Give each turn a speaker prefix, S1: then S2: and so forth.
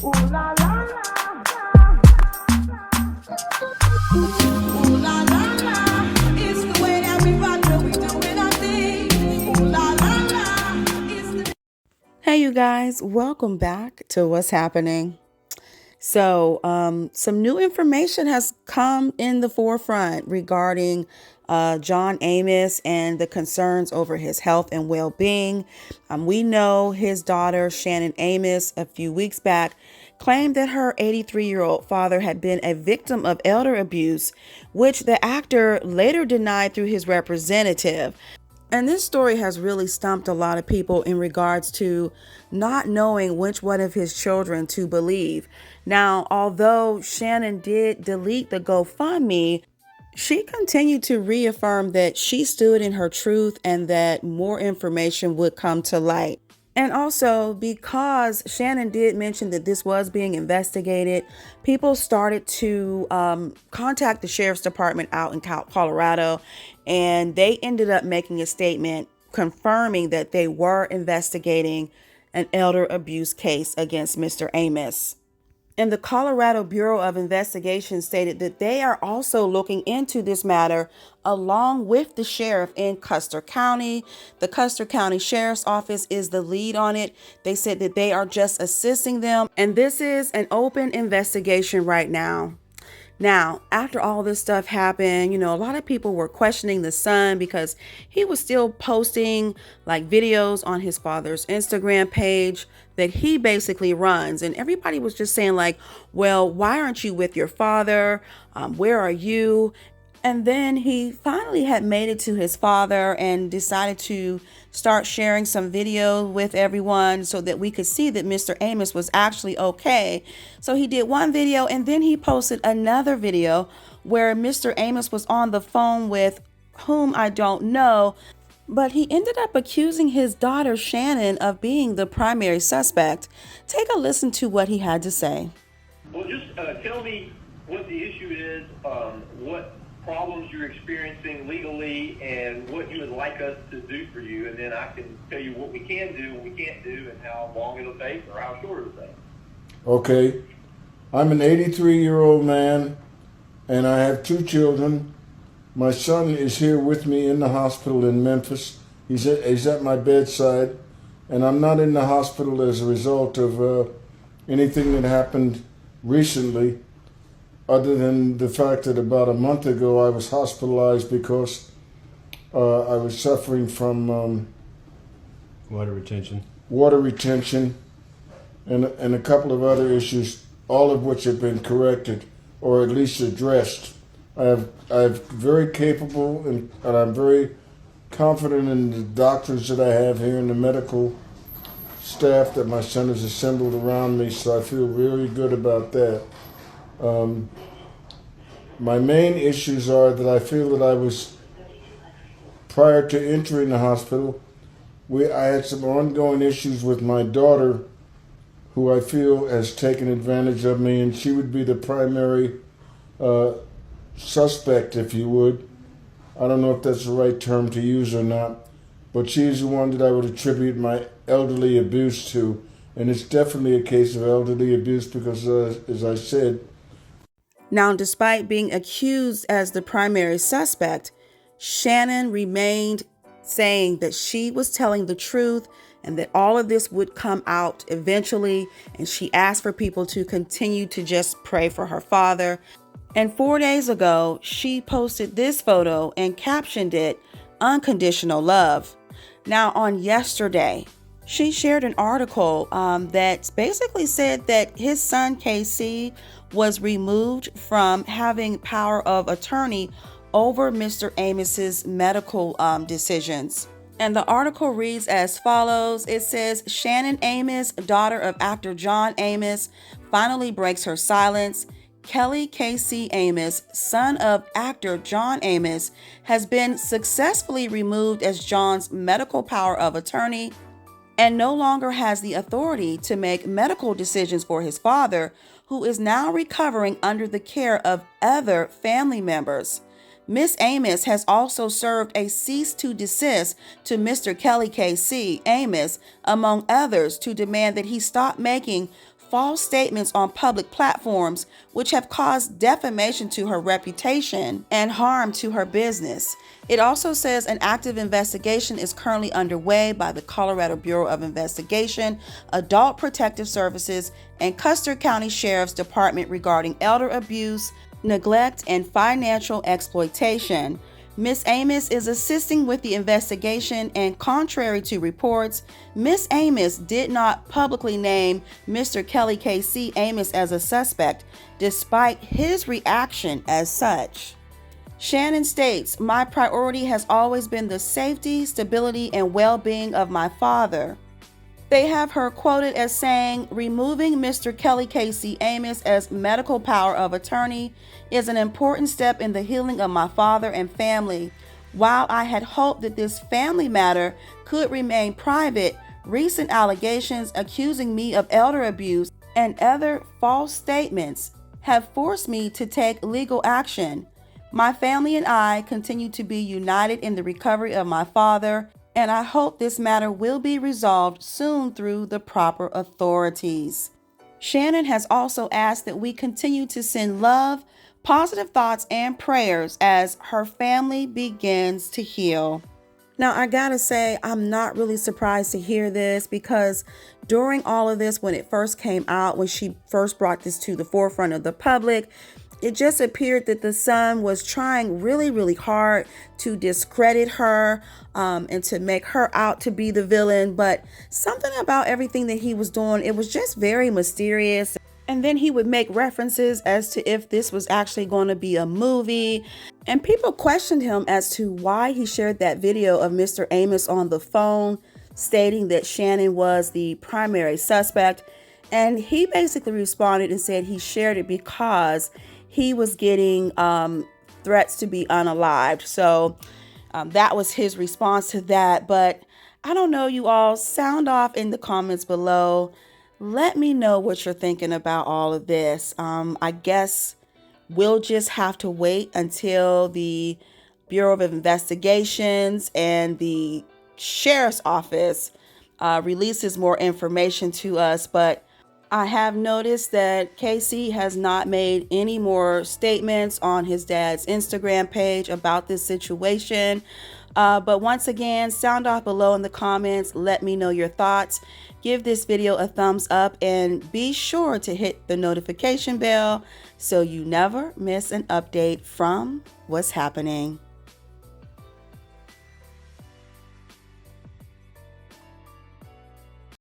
S1: Ooh la la la. Ooh la la la. It's the way that we rock when we doing our thing. Ooh la la la. Hey, you guys, welcome back to What's Happening. Some new information has come in the forefront regarding John Amos and the concerns over his health and well-being. We know his daughter, Shannons Amos, a few weeks back, claimed that her 83-year-old father had been a victim of elder abuse, which the actor later denied through his representative. And this story has really stumped a lot of people in regards to not knowing which one of his children to believe. Now, although Shannon did delete the GoFundMe, she continued to reaffirm that she stood in her truth and that more information would come to light. And also, because Shannon did mention that this was being investigated, people started to contact the sheriff's department out in Colorado, and they ended up making a statement confirming that they were investigating an elder abuse case against Mr. Amos. And the Colorado Bureau of Investigation stated that they are also looking into this matter along with the sheriff in Custer County. The Custer County Sheriff's Office is the lead on it. They said that they are just assisting them. And this is an open investigation right now. Now, after all this stuff happened, a lot of people were questioning the son because he was still posting like videos on his father's Instagram page that he basically runs. And everybody was just saying like, well, why aren't you with your father? Where are you? And then he finally had made it to his father and decided to start sharing some video with everyone so that we could see that Mr. Amos was actually okay. So he did one video and then he posted another video where Mr. Amos was on the phone with whom I don't know, but he ended up accusing his daughter Shannon of being the primary suspect. Take a listen to what he had to say.
S2: Well, just tell me what the issue is, what problems you're experiencing legally, and what you would like us to do for you, and then I can tell you what we can do, what we can't do, and how long it'll take or how short it'll take.
S3: Okay. I'm an 83-year-old man, and I have two children. My son is here with me in the hospital in Memphis. He's at my bedside, and I'm not in the hospital as a result of anything that happened recently, other than the fact that about a month ago I was hospitalized because I was suffering from
S4: water retention,
S3: and a couple of other issues, all of which have been corrected or at least addressed. I'm very capable and I'm very confident in the doctors that I have here and the medical staff that my son has assembled around me, so I feel really good about that. My main issues are that I feel that I was, prior to entering the hospital, I had some ongoing issues with my daughter, who I feel has taken advantage of me, and she would be the primary suspect, if you would. I don't know if that's the right term to use or not, but she's the one that I would attribute my elderly abuse to, and it's definitely a case of elderly abuse because, as I said.
S1: Now, despite being accused as the primary suspect, Shannon remained saying that she was telling the truth and that all of this would come out eventually. And she asked for people to continue to just pray for her father. And 4 days ago, she posted this photo and captioned it, "Unconditional Love." Now, on yesterday, she shared an article that basically said that his son, KC, was removed from having power of attorney over Mr. Amos's medical decisions. And the article reads as follows. It says, Shannons Amos, daughter of actor John Amos, finally breaks her silence. Kelly KC Amos, son of actor John Amos, has been successfully removed as John's medical power of attorney and no longer has the authority to make medical decisions for his father, who is now recovering under the care of other family members. Miss Amos has also served a cease to desist to Mr. Kelly KC Amos, among others, to demand that he stop making false statements on public platforms, which have caused defamation to her reputation and harm to her business. It also says an active investigation is currently underway by the Colorado Bureau of Investigation, Adult Protective Services, and Custer County Sheriff's Department regarding elder abuse, neglect, and financial exploitation. Ms. Amos is assisting with the investigation, and contrary to reports, Ms. Amos did not publicly name Mr. Kelly K.C. Amos as a suspect, despite his reaction as such. Shannon states, "My priority has always been the safety, stability, and well-being of my father." They have her quoted as saying, "Removing Mr. Kelly K.C. Amos as medical power of attorney is an important step in the healing of my father and family. While I had hoped that this family matter could remain private, recent allegations accusing me of elder abuse and other false statements have forced me to take legal action. My family and I continue to be united in the recovery of my father, and I hope this matter will be resolved soon through the proper authorities." Shannon has also asked that we continue to send love, positive thoughts, and prayers as her family begins to heal. Now, I gotta say, I'm not really surprised to hear this, because during all of this, when it first came out, when she first brought this to the forefront of the public, it just appeared that the son was trying really, really hard to discredit her and to make her out to be the villain. But something about everything that he was doing, it was just very mysterious. And then he would make references as to if this was actually going to be a movie. And people questioned him as to why he shared that video of Mr. Amos on the phone, stating that Shannon was the primary suspect. And he basically responded and said he shared it because he was getting threats to be unalived. So that was his response to that. But I don't know, you all. Sound off in the comments below. Let me know what you're thinking about all of this. I guess we'll just have to wait until the Bureau of Investigations and the Sheriff's Office releases more information to us. But I have noticed that KC has not made any more statements on his dad's Instagram page about this situation. But once again, sound off below in the comments. Let me know your thoughts. Give this video a thumbs up and be sure to hit the notification bell so you never miss an update from What's Happening.